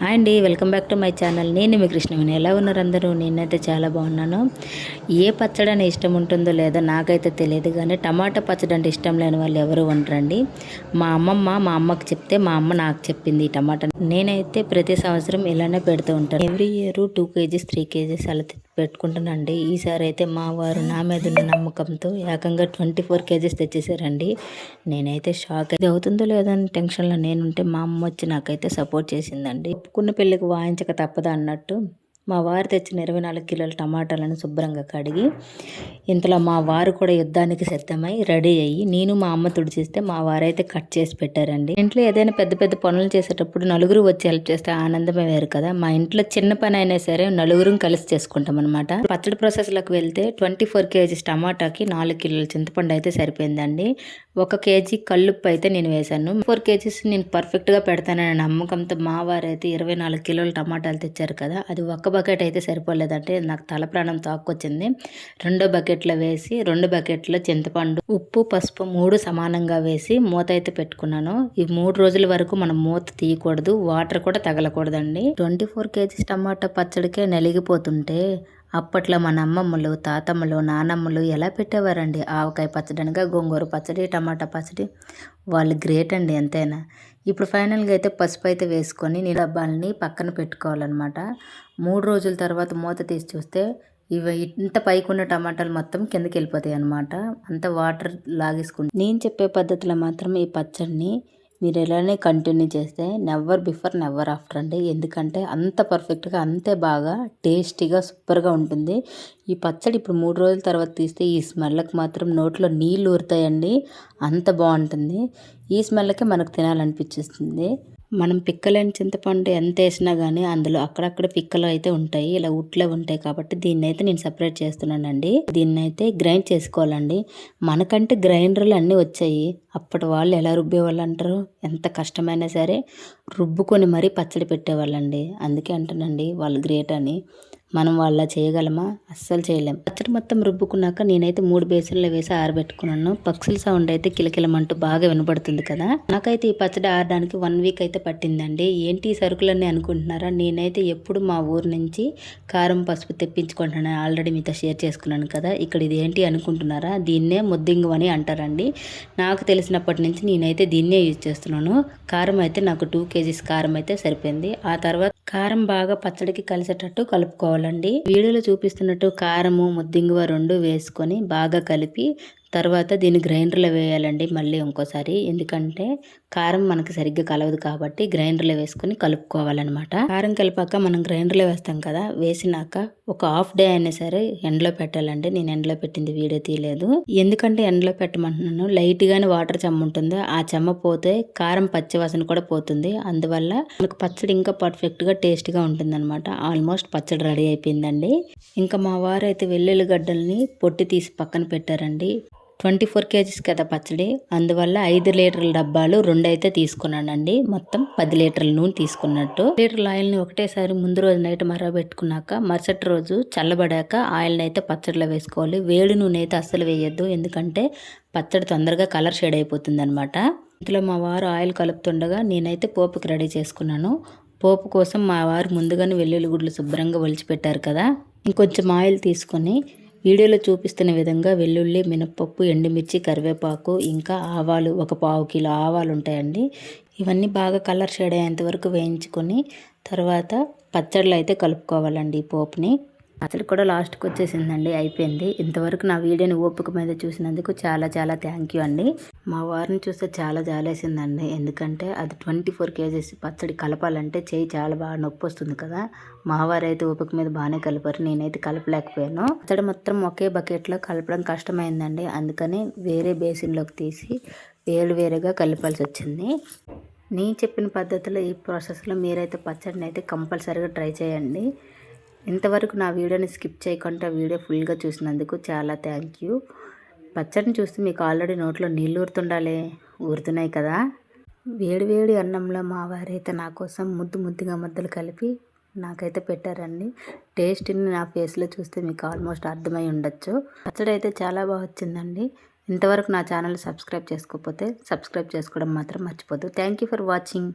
Hi అండి, welcome back to my channel. నేను మీ కృష్ణవేణి. ఎలా ఉన్నారు అందరూ? నేనైతే చాలా బాగున్నాను. ఏ పచ్చడి అని ఇష్టం ఉంటుందో లేదో నాకైతే తెలియదు, కానీ టమాటా పచ్చడి అంటే ఇష్టం లేని వాళ్ళు ఎవరు ఉండరండి. మా అమ్మకి చెప్తే మా అమ్మ నాకు చెప్పింది ఈ టమాటా. నేనైతే ప్రతి సంవత్సరం ఇలానే పెడుతూ ఉంటాను. ఎవ్రీ ఇయర్ 2 kgs 3 kgs అలా పెట్టుకుంటానండి. ఈసారి అయితే మా వారు నా మీద ఉన్న నమ్మకంతో ఏకంగా 24 kgs తెచ్చేసారండి. నేనైతే షాక్. అది అవుతుందో లేదో అని టెన్షన్లో నేనుంటే మా అమ్మ వచ్చి నాకైతే సపోర్ట్ చేసిందండి. ఒప్పుకున్న పెళ్ళికి వాయించక తప్పదా అన్నట్టు మా వారు తెచ్చిన 24 కిలోల టమాటాలను శుభ్రంగా కడిగి, ఇంతలో మా వారు కూడా యుద్ధానికి సిద్ధమై రెడీ అయ్యి నేను మా అమ్మ తుడిచేస్తే మా వారైతే కట్ చేసి పెట్టారండి. ఇంట్లో ఏదైనా పెద్ద పెద్ద పనులు చేసేటప్పుడు నలుగురు వచ్చి హెల్ప్ చేస్తే ఆనందమే వేరు కదా. మా ఇంట్లో చిన్న పని అయినా సరే నలుగురు కలిసి చేసుకుంటాం అనమాట. పచ్చడి ప్రాసెస్ లోకి వెళ్తే 24 kgs టమాటాకి 4 కిలోల చింతపండు అయితే సరిపోయిందండి. 1 kg కల్లుప్పు అయితే నేను వేశాను. 4 kgs నేను పర్ఫెక్ట్ గా పెడతానని నమ్మకంతో మా వారైతే 24 కిలోల టమాటాలు తెచ్చారు కదా. అది ఒక బకెట్ అయితే సరిపోలేదంటే నాకు తల ప్రాణం తాక్కొచ్చింది. 2 బకెట్లో వేసి 2 బకెట్లో చింతపండు, ఉప్పు, పసుపు 3 సమానంగా వేసి మూత అయితే పెట్టుకున్నాను. ఈ 3 రోజుల వరకు మనం మూత తీయకూడదు, వాటర్ కూడా తగలకూడదండి. 24 kgs టమాటా పచ్చడికే నలిగిపోతుంటే అప్పట్లో మన అమ్మమ్మలు, తాతమ్మలు, నానమ్మలు ఎలా పెట్టేవారండి. ఆవకాయ పచ్చడి అనగా గోంగూర పచ్చడి, టమాటా పచ్చడి. వాళ్ళు గ్రేట్ అండి ఎంతైనా. ఇప్పుడు ఫైనల్గా అయితే పసుపు అయితే వేసుకొని నీ డబ్బాలని పక్కన పెట్టుకోవాలన్నమాట. 3 రోజుల తర్వాత మూత తీసి చూస్తే ఇవి ఇంత పైకి ఉన్న టమాటాలు మొత్తం కిందకి వెళ్ళిపోతాయి అనమాట. అంత వాటర్ లాగేసుకుంటాం. నేను చెప్పే పద్ధతిలో మాత్రం ఈ పచ్చడిని మీరు ఇలానే కంటిన్యూ చేస్తే నెవర్ బిఫోర్ నెవర్ ఆఫ్టర్ అండి. ఎందుకంటే అంత పర్ఫెక్ట్గా, అంతే బాగా టేస్టీగా సూపర్గా ఉంటుంది ఈ పచ్చడి. ఇప్పుడు 3 రోజుల తర్వాత తీస్తే ఈ స్మెల్కి మాత్రం నోట్లో నీళ్ళు ఊరుతాయండి. అంత బాగుంటుంది. ఈ స్మెల్కి మనకు తినాలనిపించేస్తుంది. మనం పిక్కలేని చింతపండు ఎంత వేసినా కానీ అందులో అక్కడక్కడ పిక్కలు అయితే ఉంటాయి, ఇలా ఉట్లే ఉంటాయి. కాబట్టి దీన్ని అయితే నేను సపరేట్ చేస్తున్నానండి. దీన్ని అయితే గ్రైండ్ చేసుకోవాలండి. మనకంటే గ్రైండర్లు అన్నీ వచ్చాయి. అప్పటి వాళ్ళు ఎలా రుబ్బేవాళ్ళు అంటారు, ఎంత కష్టమైనా సరే రుబ్బుకొని మరీ పచ్చడి పెట్టేవాళ్ళండి. అందుకే అంటానండి వాళ్ళు గ్రేట్ అని. మనం వాళ్ళ చేయగలమా? అస్సలు చేయలేం. పచ్చడి మొత్తం రుబ్బుకున్నాక నేనైతే 3 బేసిన్లో వేసి ఆరబెట్టుకున్నాను. పక్షుల సౌండ్ అయితే కిలకిలమంటూ బాగా వినపడుతుంది కదా. నాకైతే ఈ పచ్చడి ఆరడానికి 1 వీక్ అయితే పట్టిందండి. ఏంటి సరుకులన్నీ అనుకుంటున్నారా? నేనైతే ఎప్పుడు మా ఊరు నుంచి కారం, పసుపు తెప్పించుకుంటున్నాను. ఆల్రెడీ మీతో షేర్ చేసుకున్నాను కదా. ఇక్కడ ఇది ఏంటి అనుకుంటున్నారా? దీన్నే ముద్దింగు అని అంటారండి. నాకు తెలిసినప్పటి నుంచి నేనైతే దీన్నే యూజ్ చేస్తున్నాను. కారం అయితే నాకు 2 kgs కారం అయితే సరిపోయింది. ఆ తర్వాత కారం బాగా పచ్చడికి కలిసేటట్టు కలుపుకోవాలండి. వీడియోలో చూపిస్తున్నట్టు కారము, ముద్దింగువ 2 వేసుకొని బాగా కలిపి తర్వాత దీన్ని గ్రైండర్లో వేయాలండి మళ్ళీ ఇంకోసారి. ఎందుకంటే కారం మనకి సరిగ్గా కలవదు కాబట్టి గ్రైండర్లో వేసుకొని కలుపుకోవాలన్నమాట. కారం కలిపాక మనం గ్రైండర్లో వేస్తాం కదా, వేసినాక ఒక హాఫ్ డే అయినా సరే ఎండలో పెట్టాలండి. నేను ఎండలో పెట్టింది వీడియో తీయలేదు. ఎందుకంటే ఎండలో పెట్టమంటున్నాను, లైట్ గానే వాటర్ చెమ్మ ఉంటుంది. ఆ చెమ్మ పోతే కారం పచ్చివాసన కూడా పోతుంది. అందువల్ల మనకు పచ్చడి ఇంకా పర్ఫెక్ట్ గా టేస్ట్ గా ఉంటుంది అనమాట. ఆల్మోస్ట్ పచ్చడి రెడీ అయిపోయిందండి. ఇంకా మా వారు అయితే వెల్లుల్లి గడ్డల్ని పొట్టి తీసి పక్కన పెట్టారండి. 24 kgs కదా పచ్చడి, అందువల్ల 5 లీటర్ల డబ్బాలు 2 అయితే తీసుకున్నానండి. మొత్తం 10 లీటర్ల నూనె తీసుకున్నట్టు. లీటర్ల ఆయిల్ని ఒకటేసారి ముందు రోజు నైట్ మరగబెట్టుకున్నాక మరుసటి రోజు చల్లబడాక ఆయిల్ని అయితే పచ్చడిలో వేసుకోవాలి. వేడి నూనె అయితే అస్సలు వేయొద్దు, ఎందుకంటే పచ్చడి తొందరగా కలర్ షేడ్ అయిపోతుంది అనమాట. ఇంట్లో మా వారు ఆయిల్ కలుపుతుండగా నేనైతే పోపుకి రెడీ చేసుకున్నాను. పోపు కోసం మా వారు ముందుగానే వెల్లుల్లి గుడ్లు శుభ్రంగా ఒలిచిపెట్టారు కదా. ఇంకొంచెం ఆయిల్ తీసుకొని వీడియోలో చూపిస్తున్న విధంగా వెల్లుల్లి, మినపప్పు, ఎండుమిర్చి, కరివేపాకు, ఇంకా ఆవాలు 1 పావు కిలో ఆవాలు ఉంటాయండి. ఇవన్నీ బాగా కలర్ షేడ్ అయ్యేంత వరకు వేయించుకొని తర్వాత పచ్చడిలో అయితే కలుపుకోవాలండి ఈ పోపుని. పచ్చడి కూడా లాస్ట్కి వచ్చేసిందండి, అయిపోయింది. ఇంతవరకు నా వీడియోని ఓపిక మీద చూసినందుకు చాలా చాలా థ్యాంక్ యూ అండి. మా వారిని చూస్తే చాలా జాలేసిందండి. ఎందుకంటే అది 24 kgs పచ్చడి కలపాలంటే చేయి చాలా బాగా నొప్పి వస్తుంది కదా. మా వారైతే ఓపిక మీద బాగానే కలిపారు, నేనైతే కలపలేకపోయాను. పచ్చడి మొత్తం ఒకే బకెట్లో కలపడం కష్టమైందండి. అందుకని వేరే బేసిన్లోకి తీసి వేరువేరుగా కలపాల్సి వచ్చింది. నేను చెప్పిన పద్ధతిలో ఈ ప్రాసెస్లో మీరైతే పచ్చడిని అయితే కంపల్సరీగా ట్రై చేయండి. ఇంతవరకు నా వీడియోని స్కిప్ చేయకుండా వీడియో ఫుల్గా చూసినందుకు చాలా థ్యాంక్ యూ. పచ్చడిని చూస్తే మీకు ఆల్రెడీ నోట్లో నీళ్ళు ఊరుతున్నాయి కదా. వేడి అన్నంలో మా వారైతే నా కోసం ముద్దుగా ముద్దలు కలిపి నాకైతే పెట్టారండి. టేస్ట్ని నా ఫేస్లో చూస్తే మీకు ఆల్మోస్ట్ అర్థమై ఉండొచ్చు. పచ్చడి అయితే చాలా బాగా వచ్చిందండి. ఇంతవరకు నా ఛానల్ సబ్స్క్రైబ్ చేసుకోకపోతే సబ్స్క్రైబ్ చేసుకోవడం మాత్రం మర్చిపోద్దు. Thank you for watching.